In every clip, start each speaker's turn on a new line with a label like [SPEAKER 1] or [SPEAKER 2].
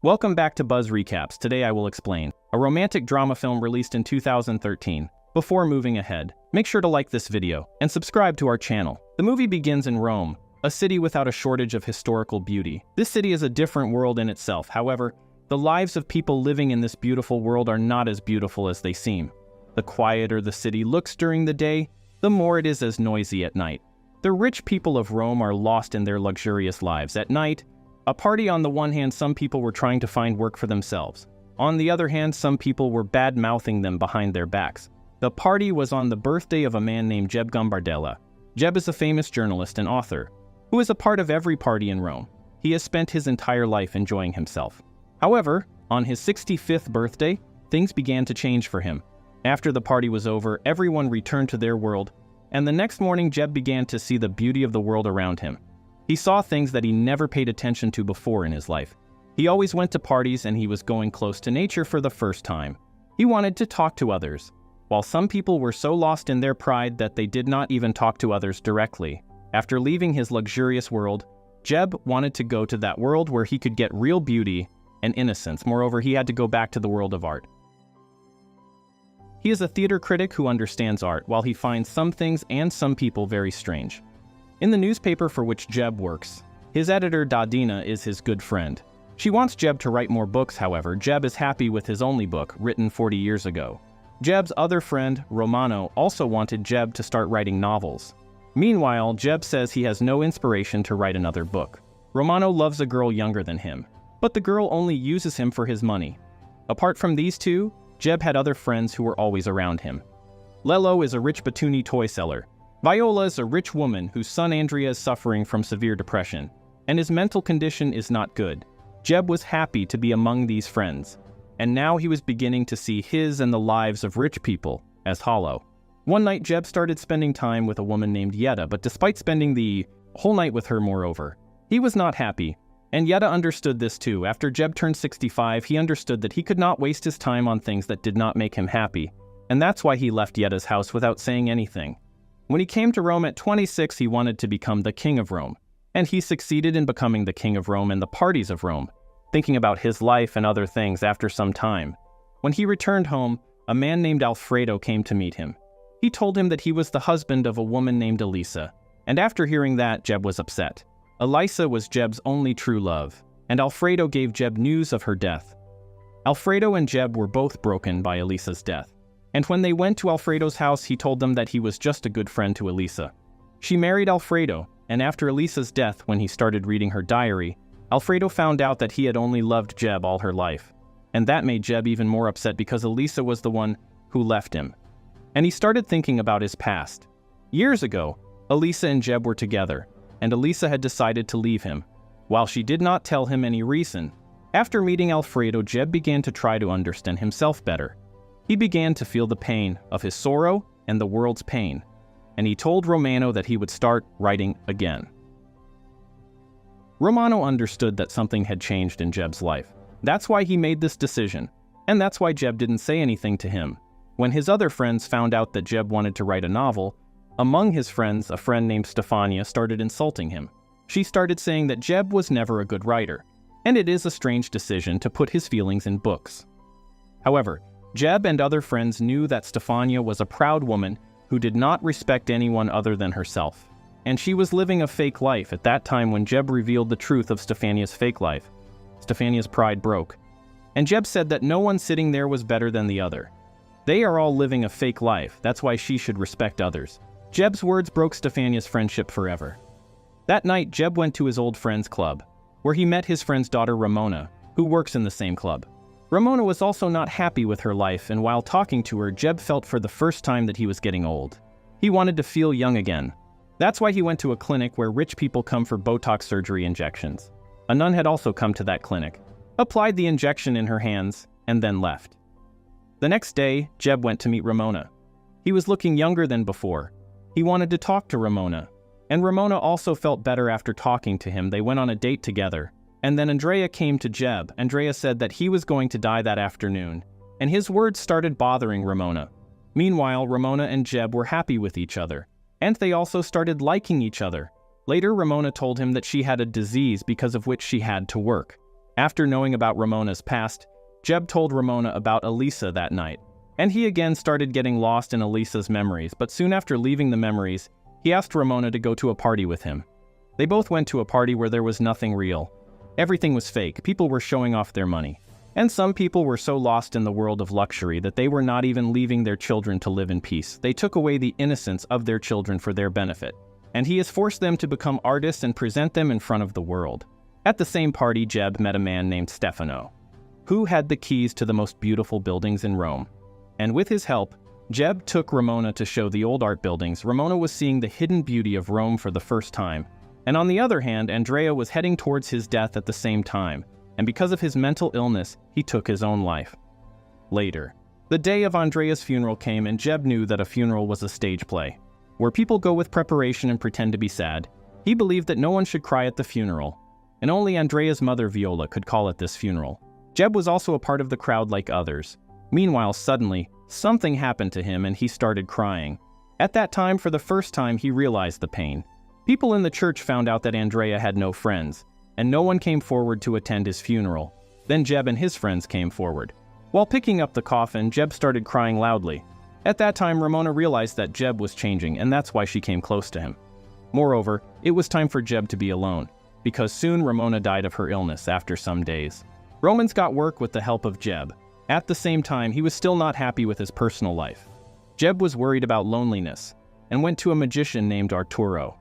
[SPEAKER 1] Welcome back to Buzz Recaps. Today I will explain a romantic drama film released in 2013. Before moving ahead, make sure to like this video and subscribe to our channel. The movie begins in Rome, a city without a shortage of historical beauty. This city is a different world in itself. However, the lives of people living in this beautiful world are not as beautiful as they seem. The quieter the city looks during the day, the more it is as noisy at night. The rich people of Rome are lost in their luxurious lives. At night, a party. On the one hand, some people were trying to find work for themselves. On the other hand, some people were bad-mouthing them behind their backs. The party was on the birthday of a man named Jeb Gambardella. Jeb is a famous journalist and author, who is a part of every party in Rome. He has spent his entire life enjoying himself. However, on his 65th birthday, things began to change for him. After the party was over, everyone returned to their world, and the next morning Jeb began to see the beauty of the world around him. He saw things that he never paid attention to before in his life. He always went to parties and he was going close to nature for the first time. He wanted to talk to others, while some people were so lost in their pride that they did not even talk to others directly. After leaving his luxurious world, Jeb wanted to go to that world where he could get real beauty and innocence. Moreover, he had to go back to the world of art. He is a theater critic who understands art, while he finds some things and some people very strange. In the newspaper for which Jeb works, his editor Dadina is his good friend. She wants Jeb to write more books. However, Jeb is happy with his only book, written 40 years ago. Jeb's other friend, Romano, also wanted Jeb to start writing novels. Meanwhile, Jeb says he has no inspiration to write another book. Romano loves a girl younger than him, but the girl only uses him for his money. Apart from these two, Jeb had other friends who were always around him. Lello is a rich Batuni toy seller. Viola is a rich woman whose son Andrea is suffering from severe depression, and his mental condition is not good. Jeb was happy to be among these friends, and now he was beginning to see his and the lives of rich people as hollow. One night Jeb started spending time with a woman named Yetta, but despite spending the whole night with her moreover, he was not happy, and Yetta understood this too. After Jeb turned 65, he understood that he could not waste his time on things that did not make him happy, and that's why he left Yetta's house without saying anything. When he came to Rome at 26, he wanted to become the king of Rome, and he succeeded in becoming the king of Rome and the parties of Rome, thinking about his life and other things. After some time, when he returned home, a man named Alfredo came to meet him. He told him that he was the husband of a woman named Elisa, and after hearing that, Jeb was upset. Elisa was Jeb's only true love, and Alfredo gave Jeb news of her death. Alfredo and Jeb were both broken by Elisa's death. And when they went to Alfredo's house, he told them that he was just a good friend to Elisa. She married Alfredo, and after Elisa's death, when he started reading her diary, Alfredo found out that he had only loved Jeb all her life. And that made Jeb even more upset because Elisa was the one who left him. And he started thinking about his past. Years ago, Elisa and Jeb were together, and Elisa had decided to leave him, while she did not tell him any reason. After meeting Alfredo, Jeb began to try to understand himself better. He began to feel the pain of his sorrow and the world's pain, and he told Romano that he would start writing again. Romano understood that something had changed in Jeb's life. That's why he made this decision, and that's why Jeb didn't say anything to him. When his other friends found out that Jeb wanted to write a novel, among his friends, a friend named Stefania started insulting him. She started saying that Jeb was never a good writer, and it is a strange decision to put his feelings in books. However, Jeb and other friends knew that Stefania was a proud woman who did not respect anyone other than herself, and she was living a fake life. At that time, when Jeb revealed the truth of Stefania's fake life, Stefania's pride broke, and Jeb said that no one sitting there was better than the other. They are all living a fake life, that's why she should respect others. Jeb's words broke Stefania's friendship forever. That night, Jeb went to his old friend's club, where he met his friend's daughter Ramona, who works in the same club. Ramona was also not happy with her life, and while talking to her, Jeb felt for the first time that he was getting old. He wanted to feel young again. That's why he went to a clinic where rich people come for Botox surgery injections. A nun had also come to that clinic, applied the injection in her hands, and then left. The next day, Jeb went to meet Ramona. He was looking younger than before. He wanted to talk to Ramona, and Ramona also felt better after talking to him. They went on a date together. And then Andrea came to Jeb. Andrea said that he was going to die that afternoon, and his words started bothering Ramona. Meanwhile, Ramona and Jeb were happy with each other, and they also started liking each other. Later, Ramona told him that she had a disease because of which she had to work. After knowing about Ramona's past, Jeb told Ramona about Elisa that night, and he again started getting lost in Elisa's memories, but soon after leaving the memories, he asked Ramona to go to a party with him. They both went to a party where there was nothing real. Everything was fake, people were showing off their money. And some people were so lost in the world of luxury that they were not even leaving their children to live in peace. They took away the innocence of their children for their benefit. And he has forced them to become artists and present them in front of the world. At the same party, Jeb met a man named Stefano, who had the keys to the most beautiful buildings in Rome. And with his help, Jeb took Ramona to show the old art buildings. Ramona was seeing the hidden beauty of Rome for the first time. And on the other hand, Andrea was heading towards his death at the same time. And because of his mental illness, he took his own life. Later, the day of Andrea's funeral came, and Jeb knew that a funeral was a stage play, where people go with preparation and pretend to be sad. He believed that no one should cry at the funeral, and only Andrea's mother Viola could call it this funeral. Jeb was also a part of the crowd like others. Meanwhile, suddenly, something happened to him and he started crying. At that time, for the first time, he realized the pain. People in the church found out that Andrea had no friends, and no one came forward to attend his funeral. Then Jeb and his friends came forward. While picking up the coffin, Jeb started crying loudly. At that time, Ramona realized that Jeb was changing, and that's why she came close to him. Moreover, it was time for Jeb to be alone, because soon Ramona died of her illness after some days. Romans got work with the help of Jeb. At the same time, he was still not happy with his personal life. Jeb was worried about loneliness, and went to a magician named Arturo,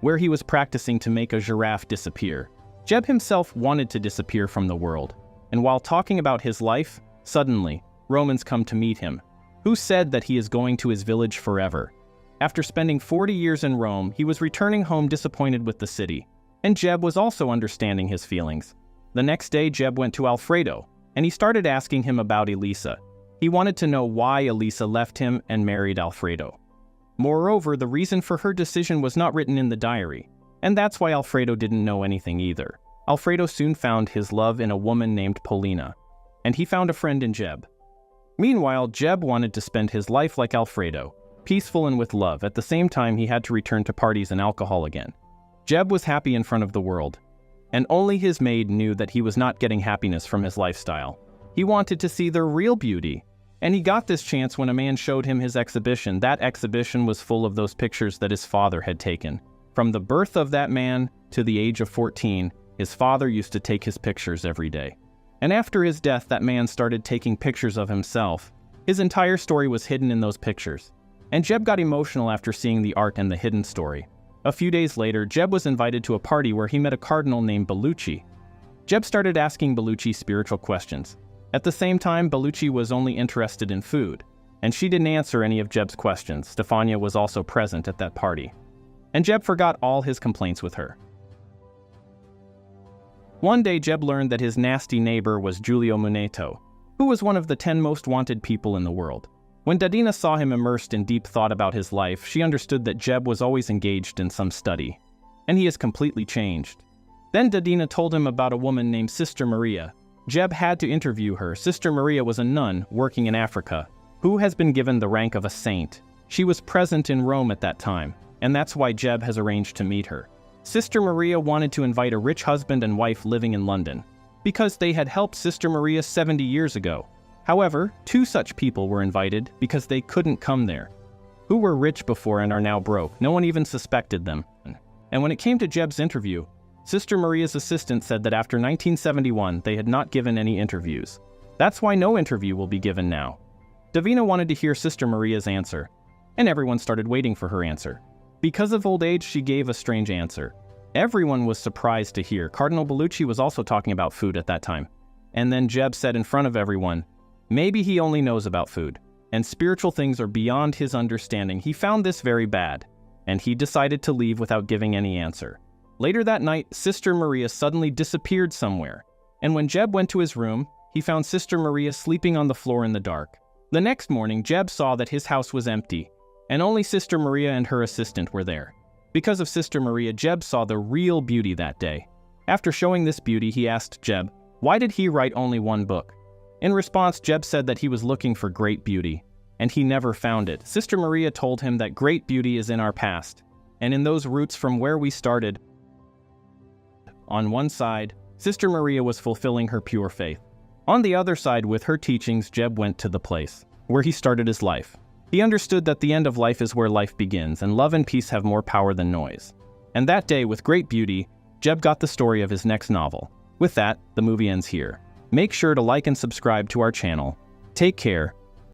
[SPEAKER 1] where he was practicing to make a giraffe disappear. Jeb himself wanted to disappear from the world, and while talking about his life, suddenly, Romans come to meet him, who said that he is going to his village forever. After spending 40 years in Rome, he was returning home disappointed with the city, and Jeb was also understanding his feelings. The next day, Jeb went to Alfredo, and he started asking him about Elisa. He wanted to know why Elisa left him and married Alfredo. Moreover, the reason for her decision was not written in the diary, and that's why Alfredo didn't know anything either. Alfredo soon found his love in a woman named Polina, and he found a friend in Jeb. Meanwhile, Jeb wanted to spend his life like Alfredo, peaceful and with love. At the same time, he had to return to parties and alcohol again. Jeb was happy in front of the world, and only his maid knew that he was not getting happiness from his lifestyle. He wanted to see the real beauty, and he got this chance when a man showed him his exhibition. That exhibition was full of those pictures that his father had taken. From the birth of that man to the age of 14, his father used to take his pictures every day. And after his death, that man started taking pictures of himself. His entire story was hidden in those pictures. And Jeb got emotional after seeing the art and the hidden story. A few days later, Jeb was invited to a party where he met a cardinal named Bellucci. Jeb started asking Bellucci spiritual questions. At the same time, Bellucci was only interested in food, and she didn't answer any of Jeb's questions. Stefania was also present at that party, and Jeb forgot all his complaints with her. One day, Jeb learned that his nasty neighbor was Giulio Munetto, who was one of the 10 most wanted people in the world. When Dadina saw him immersed in deep thought about his life, she understood that Jeb was always engaged in some study, and he has completely changed. Then Dadina told him about a woman named Sister Maria. Jeb had to interview her. Sister Maria was a nun working in Africa, who has been given the rank of a saint. She was present in Rome at that time, and that's why Jeb has arranged to meet her. Sister Maria wanted to invite a rich husband and wife living in London, because they had helped Sister Maria 70 years ago. However, 2 such people were invited because they couldn't come there, who were rich before and are now broke. No one even suspected them. And when it came to Jeb's interview, Sister Maria's assistant said that after 1971, they had not given any interviews. That's why no interview will be given now. Davina wanted to hear Sister Maria's answer, and everyone started waiting for her answer. Because of old age, she gave a strange answer. Everyone was surprised to hear. Cardinal Bellucci was also talking about food at that time. And then Jeb said in front of everyone, maybe he only knows about food, and spiritual things are beyond his understanding. He found this very bad, and he decided to leave without giving any answer. Later that night, Sister Maria suddenly disappeared somewhere, and when Jeb went to his room, he found Sister Maria sleeping on the floor in the dark. The next morning, Jeb saw that his house was empty, and only Sister Maria and her assistant were there. Because of Sister Maria, Jeb saw the real beauty that day. After showing this beauty, he asked Jeb, why did he write only 1 book? In response, Jeb said that he was looking for great beauty, and he never found it. Sister Maria told him that great beauty is in our past, and in those roots from where we started. On one side, Sister Maria was fulfilling her pure faith. On the other side, with her teachings, Jeb went to the place where he started his life. He understood that the end of life is where life begins, and love and peace have more power than noise. And that day, with great beauty, Jeb got the story of his next novel. With that, the movie ends here. Make sure to like and subscribe to our channel. Take care,